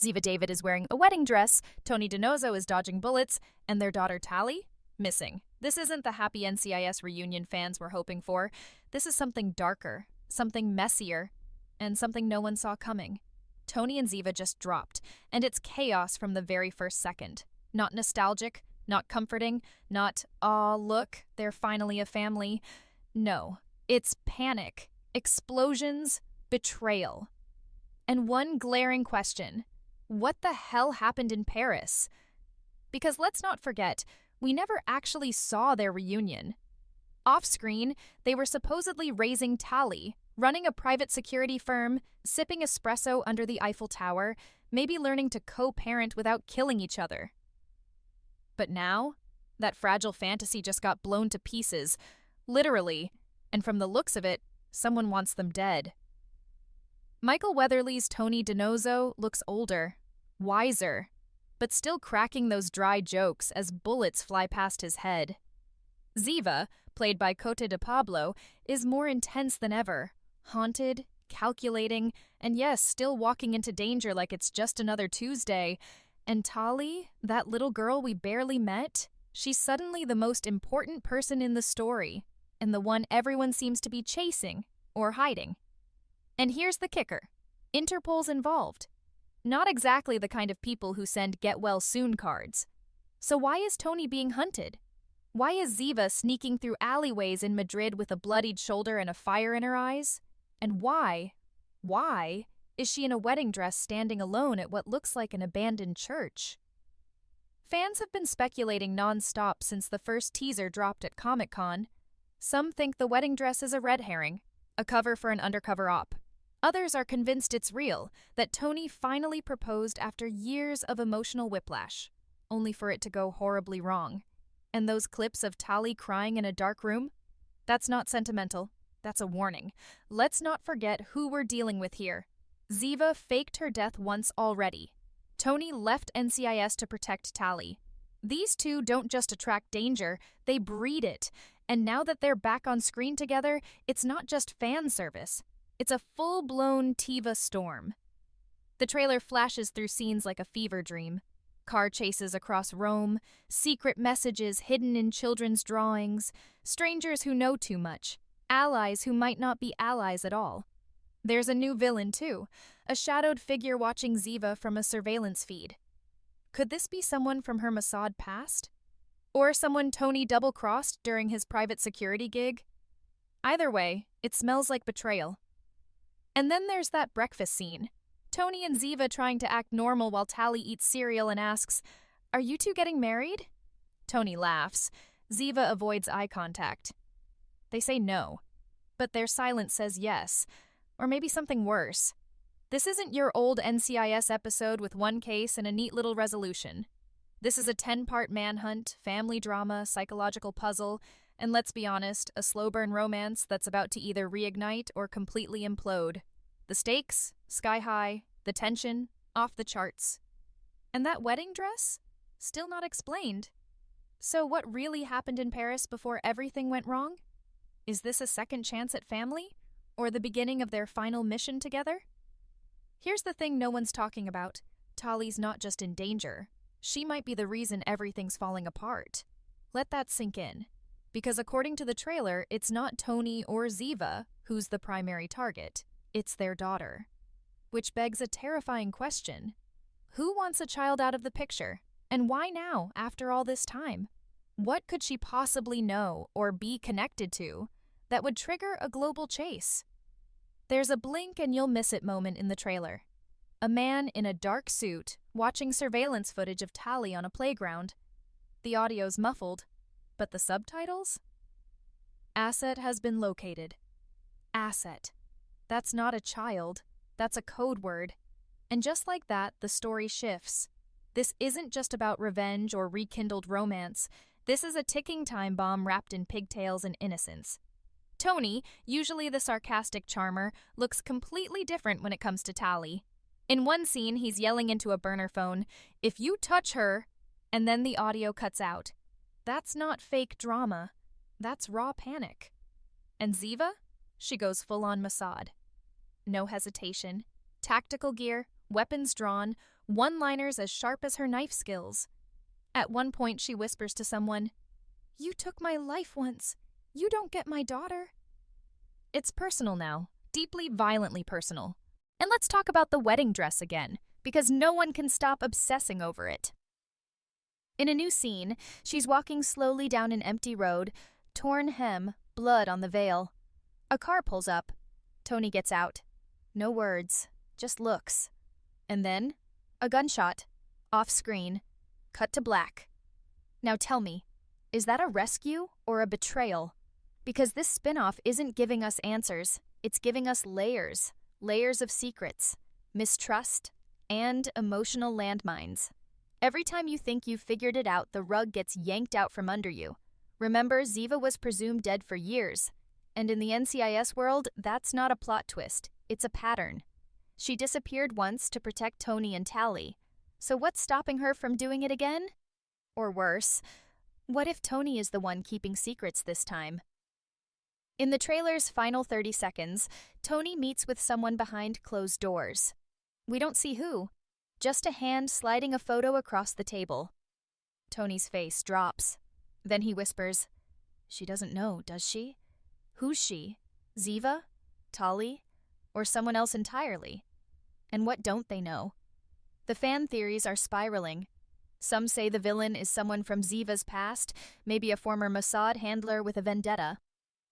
Ziva David is wearing a wedding dress, Tony DiNozzo is dodging bullets, and their daughter Tally? Missing. This isn't the happy NCIS reunion fans were hoping for. This is something darker, something messier, and something no one saw coming. Tony and Ziva just dropped, and it's chaos from the very first second. Not nostalgic, not comforting, not, aw, look, they're finally a family. No, it's panic, explosions, betrayal. And one glaring question: what the hell happened in Paris? Because let's not forget, we never actually saw their reunion. Off-screen, they were supposedly raising Tally, running a private security firm, sipping espresso under the Eiffel Tower, maybe learning to co-parent without killing each other. But now, that fragile fantasy just got blown to pieces, literally, and from the looks of it, someone wants them dead. Michael Weatherly's Tony DiNozzo looks older, wiser, but still cracking those dry jokes as bullets fly past his head. Ziva, played by Cote de Pablo, is more intense than ever, haunted, calculating, and yes, still walking into danger like it's just another Tuesday. And Tally, that little girl we barely met, she's suddenly the most important person in the story, and the one everyone seems to be chasing or hiding. And here's the kicker: Interpol's involved. Not exactly the kind of people who send get-well-soon cards. So why is Tony being hunted? Why is Ziva sneaking through alleyways in Madrid with a bloodied shoulder and a fire in her eyes? And why is she in a wedding dress standing alone at what looks like an abandoned church? Fans have been speculating non-stop since the first teaser dropped at Comic-Con. Some think the wedding dress is a red herring, a cover for an undercover op. Others are convinced it's real, that Tony finally proposed after years of emotional whiplash, only for it to go horribly wrong. And those clips of Tally crying in a dark room? That's not sentimental. That's a warning. Let's not forget who we're dealing with here. Ziva faked her death once already. Tony left NCIS to protect Tally. These two don't just attract danger, they breed it. And now that they're back on screen together, it's not just fan service. It's a full-blown Tiva storm. The trailer flashes through scenes like a fever dream. Car chases across Rome, secret messages hidden in children's drawings, strangers who know too much, allies who might not be allies at all. There's a new villain, too, a shadowed figure watching Ziva from a surveillance feed. Could this be someone from her Mossad past? Or someone Tony double-crossed during his private security gig? Either way, it smells like betrayal. And then there's that breakfast scene. Tony and Ziva trying to act normal while Tally eats cereal and asks, "Are you two getting married?" Tony laughs. Ziva avoids eye contact. They say no, but their silence says yes, or maybe something worse. This isn't your old NCIS episode with one case and a neat little resolution. This is a 10-part manhunt, family drama, psychological puzzle, and let's be honest, a slow-burn romance that's about to either reignite or completely implode. The stakes, sky high, the tension, off the charts. And that wedding dress? Still not explained. So what really happened in Paris before everything went wrong? Is this a second chance at family? Or the beginning of their final mission together? Here's the thing no one's talking about. Tally's not just in danger. She might be the reason everything's falling apart. Let that sink in. Because according to the trailer, it's not Tony or Ziva who's the primary target. It's their daughter. Which begs a terrifying question. Who wants a child out of the picture? And why now, after all this time? What could she possibly know or be connected to that would trigger a global chase? There's a blink and you'll miss it moment in the trailer. A man in a dark suit watching surveillance footage of Tally on a playground. The audio's muffled, but the subtitles? Asset has been located. Asset. That's not a child. That's a code word. And just like that, the story shifts. This isn't just about revenge or rekindled romance. This is a ticking time bomb wrapped in pigtails and innocence. Tony, usually the sarcastic charmer, looks completely different when it comes to Tally. In one scene, he's yelling into a burner phone, "If you touch her," and then the audio cuts out. That's not fake drama. That's raw panic. And Ziva? She goes full-on Mossad. No hesitation. Tactical gear, weapons drawn, One-liners as sharp as her knife skills. At one point, she whispers to someone, "You took my life once. You don't get my daughter." It's personal now, deeply, violently personal. And let's talk about the wedding dress again, because no one can stop obsessing over it. In a new scene, she's walking slowly down an empty road, torn hem, blood on the veil. A car pulls up. Tony gets out. No words, just looks. And then, a gunshot. Off screen. Cut to black. Now tell me, is that a rescue or a betrayal? Because this spin-off isn't giving us answers, it's giving us layers. Layers of secrets, mistrust, and emotional landmines. Every time you think you've figured it out, the rug gets yanked out from under you. Remember, Ziva was presumed dead for years. And in the NCIS world, that's not a plot twist, it's a pattern. She disappeared once to protect Tony and Tally. So what's stopping her from doing it again? Or worse, what if Tony is the one keeping secrets this time? In the trailer's final 30 seconds, Tony meets with someone behind closed doors. We don't see who, just a hand sliding a photo across the table. Tony's face drops. Then he whispers, "She doesn't know, does she? Who's she? Ziva? Tali? Or someone else entirely? And what don't they know?" The fan theories are spiraling. Some say the villain is someone from Ziva's past, maybe a former Mossad handler with a vendetta.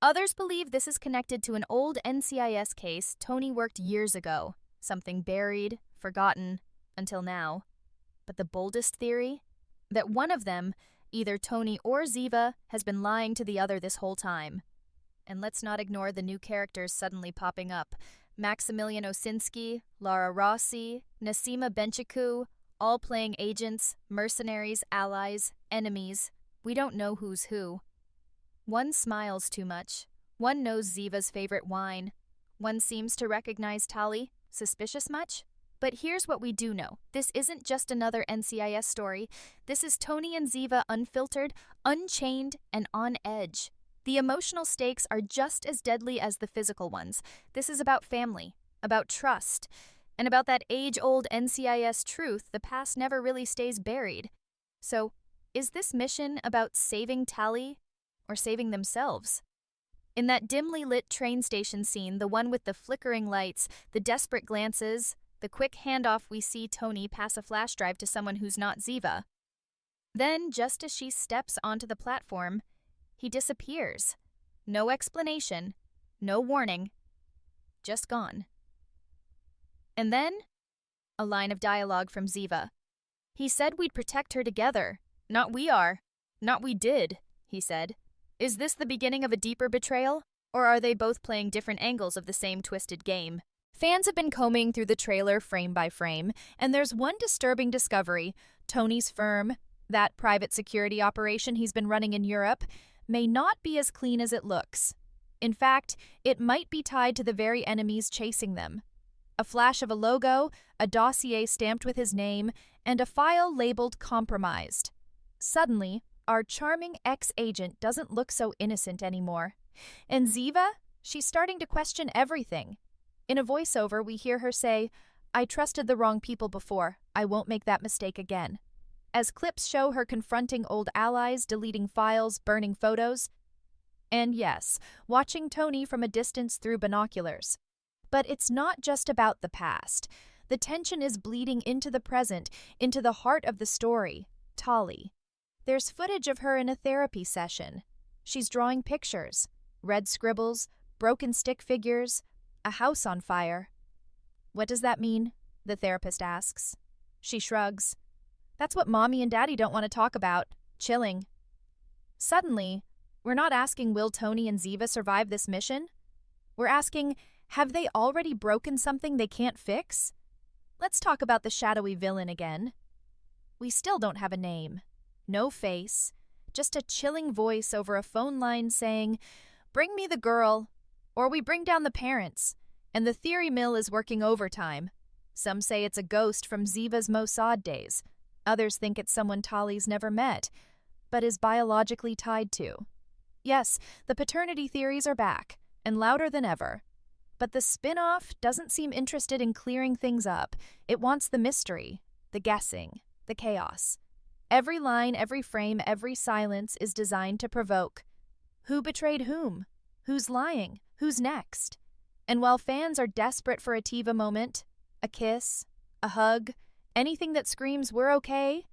Others believe this is connected to an old NCIS case Tony worked years ago, something buried, forgotten, until now. But the boldest theory? That one of them, either Tony or Ziva, has been lying to the other this whole time. And let's not ignore the new characters suddenly popping up. Maximilian Osinski, Lara Rossi, Nassima Benchiku, all playing agents, mercenaries, allies, enemies. We don't know who's who. One smiles too much. One knows Ziva's favorite wine. One seems to recognize Tali. Suspicious much? But here's what we do know. This isn't just another NCIS story. This is Tony and Ziva unfiltered, unchained, and on edge. The emotional stakes are just as deadly as the physical ones. This is about family, about trust, and about that age-old NCIS truth the past never really stays buried. So, is this mission about saving Tali or saving themselves? In that dimly lit train station scene, the one with the flickering lights, the desperate glances, the quick handoff, we see Tony pass a flash drive to someone who's not Ziva. Then, just as she steps onto the platform, he disappears. No explanation, no warning, just gone. And then, a line of dialogue from Ziva. "He said we'd protect her together. Not we are. Not we did," he said. Is this the beginning of a deeper betrayal? Or are they both playing different angles of the same twisted game? Fans have been combing through the trailer frame by frame, and there's one disturbing discovery. Tony's firm, that private security operation he's been running in Europe, may not be as clean as it looks. In fact, it might be tied to the very enemies chasing them. A flash of a logo, a dossier stamped with his name, and a file labeled compromised. Suddenly, our charming ex-agent doesn't look so innocent anymore. And Ziva? She's starting to question everything. In a voiceover, we hear her say, "I trusted the wrong people before. I won't make that mistake again." As clips show her confronting old allies, deleting files, burning photos. And yes, watching Tony from a distance through binoculars. But it's not just about the past. The tension is bleeding into the present, into the heart of the story, Tali. There's footage of her in a therapy session. She's drawing pictures, red scribbles, broken stick figures, a house on fire. "What does that mean?" the therapist asks. She shrugs. "That's what Mommy and Daddy don't want to talk about. Chilling." Suddenly, we're not asking will Tony and Ziva survive this mission? We're asking, have they already broken something they can't fix? Let's talk about the shadowy villain again. We still don't have a name. No face. Just a chilling voice over a phone line saying, "Bring me the girl," or "We bring down the parents." And the theory mill is working overtime. Some say it's a ghost from Ziva's Mossad days. Others think it's someone Tali's never met, but is biologically tied to. Yes, the paternity theories are back, and louder than ever. But the spin-off doesn't seem interested in clearing things up. It wants the mystery. the guessing, the chaos. Every line, every frame, every silence is designed to provoke. Who betrayed whom? Who's lying? Who's next? And while fans are desperate for a Tiva moment, a kiss, a hug, anything that screams we're okay,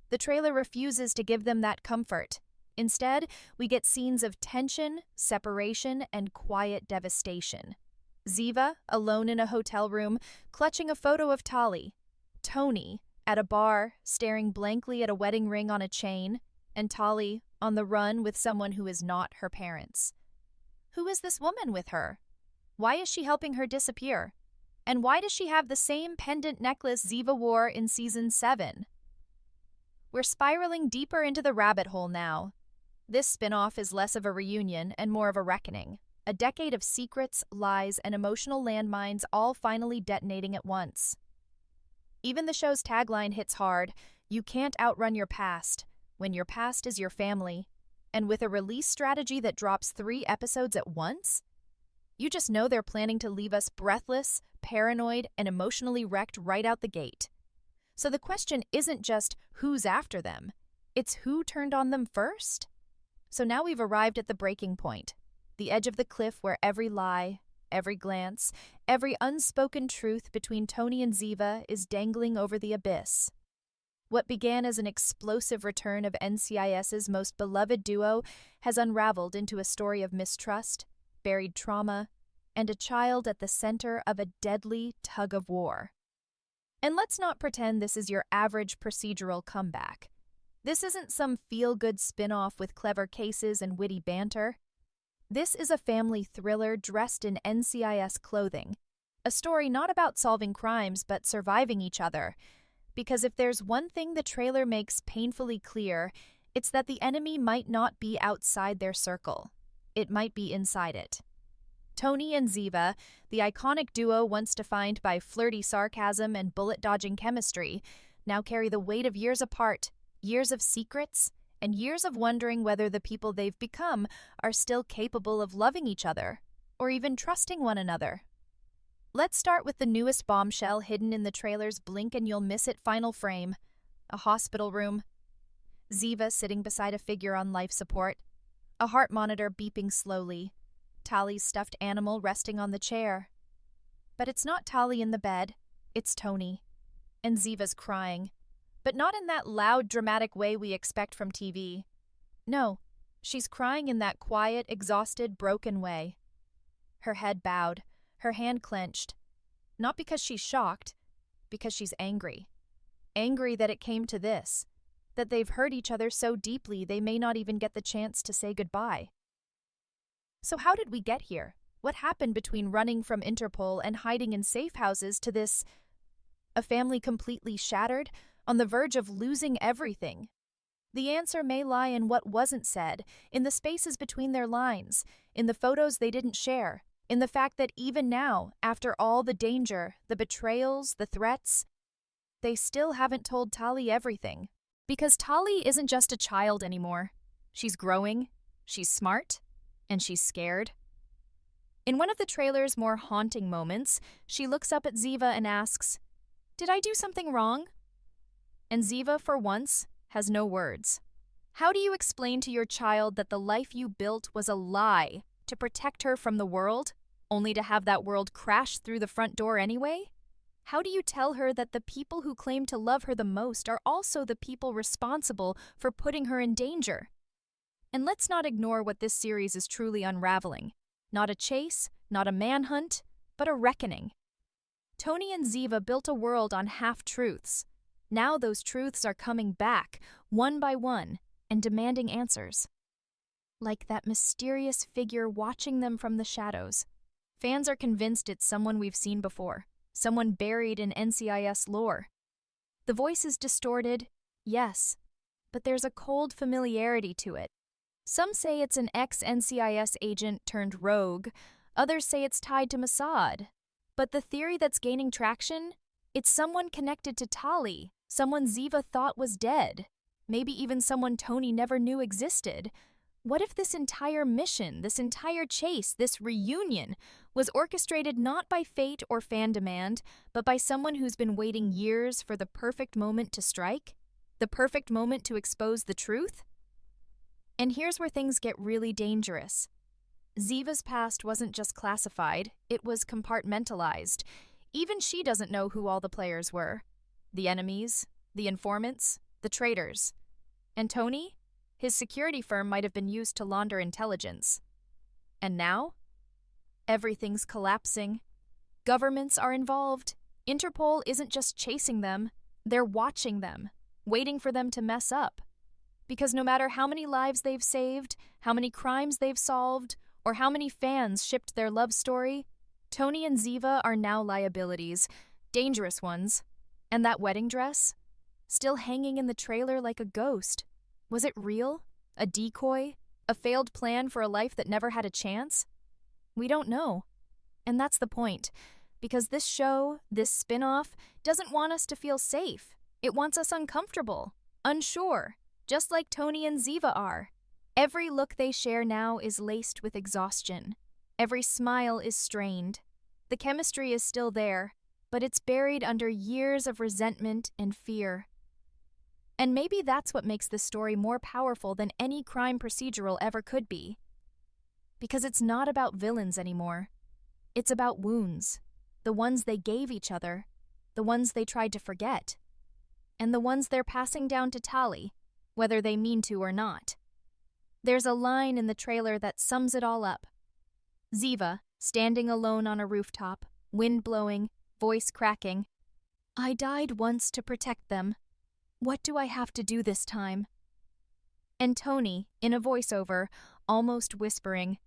the trailer refuses to give them that comfort. Instead, we get scenes of tension, separation, and quiet devastation. Ziva, alone in a hotel room, clutching a photo of Tali. Tony, at a bar, staring blankly at a wedding ring on a chain. And Tali, on the run with someone who is not her parents. Who is this woman with her? Why is she helping her disappear? And why does she have the same pendant necklace Ziva wore in Season 7? We're spiraling deeper into the rabbit hole now. This spin-off is less of a reunion and more of a reckoning. A decade of secrets, lies, and emotional landmines all finally detonating at once. Even the show's tagline hits hard: you can't outrun your past, when your past is your family. And with a release strategy that drops 3 episodes at once, you just know they're planning to leave us breathless, paranoid, and emotionally wrecked right out the gate. So the question isn't just who's after them, it's who turned on them first? So now we've arrived at the breaking point, the edge of the cliff where every lie, every glance, every unspoken truth between Tony and Ziva is dangling over the abyss. What began as an explosive return of NCIS's most beloved duo has unraveled into a story of mistrust, buried trauma, and a child at the center of a deadly tug-of-war. And let's not pretend this is your average procedural comeback. This isn't some feel-good spin-off with clever cases and witty banter. This is a family thriller dressed in NCIS clothing, a story not about solving crimes but surviving each other. Because if there's one thing the trailer makes painfully clear, it's that the enemy might not be outside their circle. It might be inside it. Tony and Ziva, the iconic duo once defined by flirty sarcasm and bullet-dodging chemistry, now carry the weight of years apart, years of secrets, and years of wondering whether the people they've become are still capable of loving each other, or even trusting one another. Let's start with the newest bombshell hidden in the trailer's blink-and-you'll-miss-it final frame: a hospital room. Ziva sitting beside a figure on life support, a heart monitor beeping slowly, Tali's stuffed animal resting on the chair. But it's not Tali in the bed, it's Tony. And Ziva's crying. But not in that loud, dramatic way we expect from TV. No, she's crying in that quiet, exhausted, broken way. Her head bowed, her hand clenched. Not because she's shocked, because she's angry. Angry that it came to this, that they've hurt each other so deeply they may not even get the chance to say goodbye. So how did we get here? What happened between running from Interpol and hiding in safe houses to this? A family completely shattered, on the verge of losing everything. The answer may lie in what wasn't said, in the spaces between their lines, in the photos they didn't share, in the fact that even now, after all the danger, the betrayals, the threats, they still haven't told Tali everything. Because Tali isn't just a child anymore. She's growing, she's smart, and she's scared. In one of the trailer's more haunting moments, she looks up at Ziva and asks, "Did I do something wrong?" And Ziva, for once, has no words. How do you explain to your child that the life you built was a lie to protect her from the world, only to have that world crash through the front door anyway? How do you tell her that the people who claim to love her the most are also the people responsible for putting her in danger? And let's not ignore what this series is truly unraveling. Not a chase, not a manhunt, but a reckoning. Tony and Ziva built a world on half-truths. Now those truths are coming back, one by one, and demanding answers. Like that mysterious figure watching them from the shadows. Fans are convinced it's someone we've seen before, someone buried in NCIS lore. The voice is distorted, yes, but there's a cold familiarity to it. Some say it's an ex-NCIS agent turned rogue, others say it's tied to Mossad. But the theory that's gaining traction? It's someone connected to Tali, someone Ziva thought was dead, maybe even someone Tony never knew existed. What if this entire mission, this entire chase, this reunion was orchestrated not by fate or fan demand, but by someone who's been waiting years for the perfect moment to strike? The perfect moment to expose the truth? And here's where things get really dangerous. Ziva's past wasn't just classified, it was compartmentalized. Even she doesn't know who all the players were. The enemies, the informants, the traitors. And Tony? His security firm might have been used to launder intelligence. And now? Everything's collapsing. Governments are involved. Interpol isn't just chasing them, they're watching them, waiting for them to mess up. Because no matter how many lives they've saved, how many crimes they've solved, or how many fans shipped their love story, Tony and Ziva are now liabilities, dangerous ones. And that wedding dress? Still hanging in the trailer like a ghost. Was it real? A decoy? A failed plan for a life that never had a chance? We don't know. And that's the point. Because this show, this spin-off, doesn't want us to feel safe. It wants us uncomfortable, unsure, just like Tony and Ziva are. Every look they share now is laced with exhaustion. Every smile is strained. The chemistry is still there, but it's buried under years of resentment and fear. And maybe that's what makes this story more powerful than any crime procedural ever could be. Because it's not about villains anymore. It's about wounds. The ones they gave each other, the ones they tried to forget, and the ones they're passing down to Tali, whether they mean to or not. There's a line in the trailer that sums it all up. Ziva, standing alone on a rooftop, wind blowing, voice cracking. I died once to protect them. What do I have to do this time? And Tony, in a voiceover, almost whispering,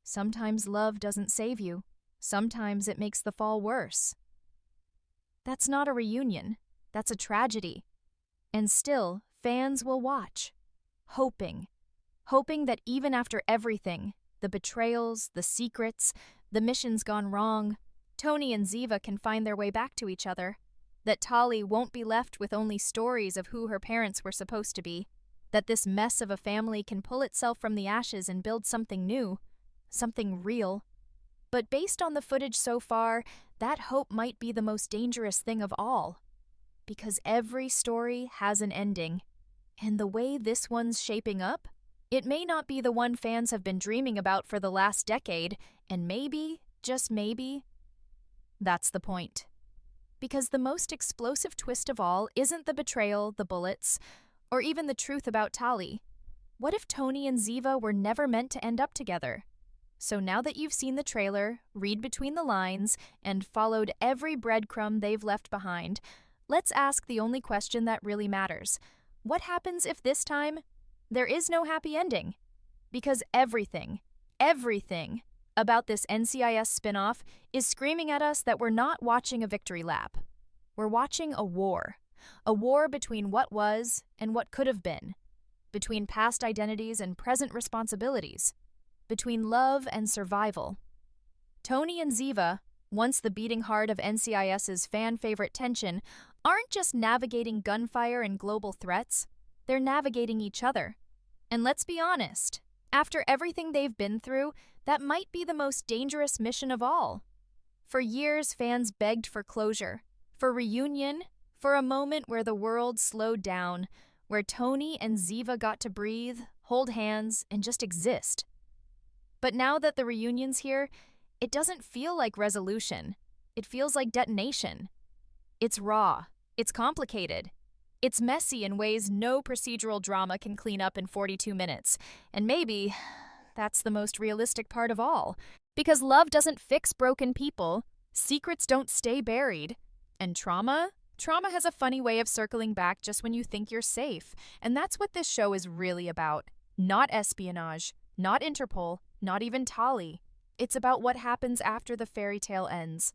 sometimes love doesn't save you. Sometimes it makes the fall worse. That's not a reunion. That's a tragedy. And still, fans will watch, hoping that even after everything, the betrayals, the secrets, the missions gone wrong, Tony and Ziva can find their way back to each other, that Tali won't be left with only stories of who her parents were supposed to be, that this mess of a family can pull itself from the ashes and build something new, something real. But based on the footage so far, that hope might be the most dangerous thing of all. Because every story has an ending. And the way this one's shaping up, it may not be the one fans have been dreaming about for the last decade, and maybe, just maybe, that's the point. Because the most explosive twist of all isn't the betrayal, the bullets, or even the truth about Tali. What if Tony and Ziva were never meant to end up together? So now that you've seen the trailer, read between the lines, and followed every breadcrumb they've left behind, let's ask the only question that really matters. What happens if this time there is no happy ending? Because everything about this NCIS spin-off is screaming at us that we're not watching a victory lap. We're watching a war between what was and what could have been, between past identities and present responsibilities, between love and survival. Tony and Ziva, once the beating heart of NCIS's fan-favorite tension, aren't just navigating gunfire and global threats, they're navigating each other. And let's be honest, after everything they've been through, that might be the most dangerous mission of all. For years, fans begged for closure, for reunion, for a moment where the world slowed down, where Tony and Ziva got to breathe, hold hands, and just exist. But now that the reunion's here, it doesn't feel like resolution. It feels like detonation. It's raw. It's complicated. It's messy in ways no procedural drama can clean up in 42 minutes. And maybe that's the most realistic part of all. Because love doesn't fix broken people. Secrets don't stay buried. And trauma has a funny way of circling back just when you think you're safe. And that's what this show is really about. Not espionage, not Interpol, not even Tali. It's about what happens after the fairy tale ends.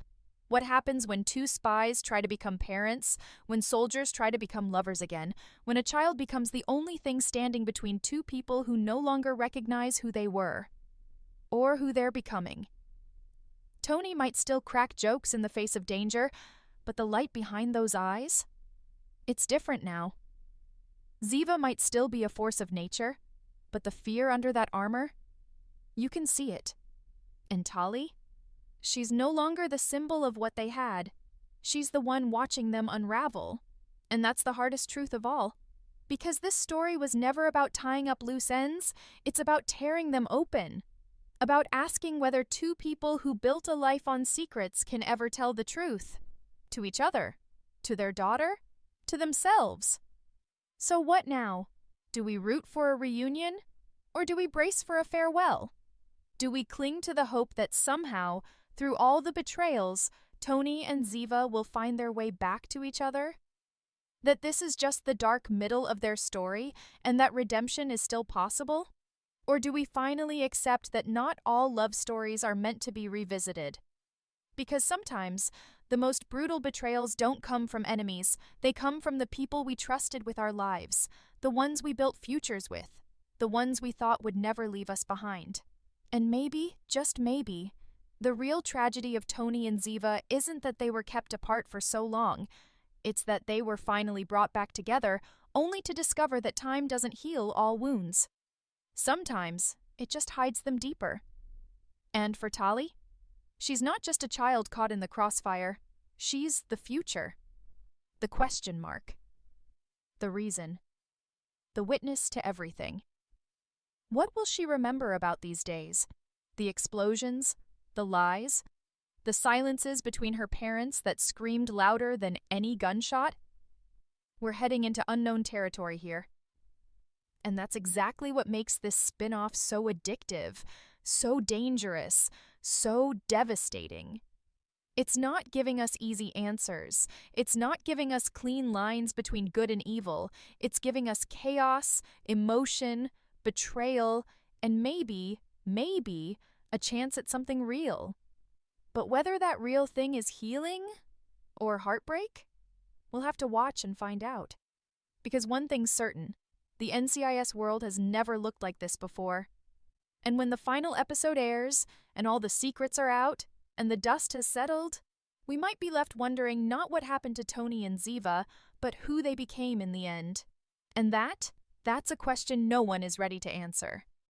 What happens when two spies try to become parents, when soldiers try to become lovers again, when a child becomes the only thing standing between two people who no longer recognize who they were, or who they're becoming. Tony might still crack jokes in the face of danger, but the light behind those eyes? It's different now. Ziva might still be a force of nature, But the fear under that armor? You can see it. And Tali? She's no longer the symbol of what they had. She's the one watching them unravel. And that's the hardest truth of all. Because this story was never about tying up loose ends, it's about tearing them open. About asking whether two people who built a life on secrets can ever tell the truth. To each other. To their daughter. To themselves. So what now? Do we root for a reunion? Or do we brace for a farewell? Do we cling to the hope that somehow, through all the betrayals, Tony and Ziva will find their way back to each other? That this is just the dark middle of their story and that redemption is still possible? Or do we finally accept that not all love stories are meant to be revisited? Because sometimes, the most brutal betrayals don't come from enemies, they come from the people we trusted with our lives, the ones we built futures with, the ones we thought would never leave us behind. And maybe, just maybe, the real tragedy of Tony and Ziva isn't that they were kept apart for so long, it's that they were finally brought back together only to discover that time doesn't heal all wounds. Sometimes, it just hides them deeper. And for Tali? She's not just a child caught in the crossfire. She's the future. The question mark. The reason. The witness to everything. What will she remember about these days? The explosions? The lies? The silences between her parents that screamed louder than any gunshot? We're heading into unknown territory here. And that's exactly what makes this spin-off so addictive, so dangerous, so devastating. It's not giving us easy answers. It's not giving us clean lines between good and evil. It's giving us chaos, emotion, betrayal, and maybe, a chance at something real. But whether that real thing is healing or heartbreak, we'll have to watch and find out. Because one thing's certain, the NCIS world has never looked like this before. And when the final episode airs, and all the secrets are out, and the dust has settled, we might be left wondering not what happened to Tony and Ziva, but who they became in the end. And that's a question no one is ready to answer.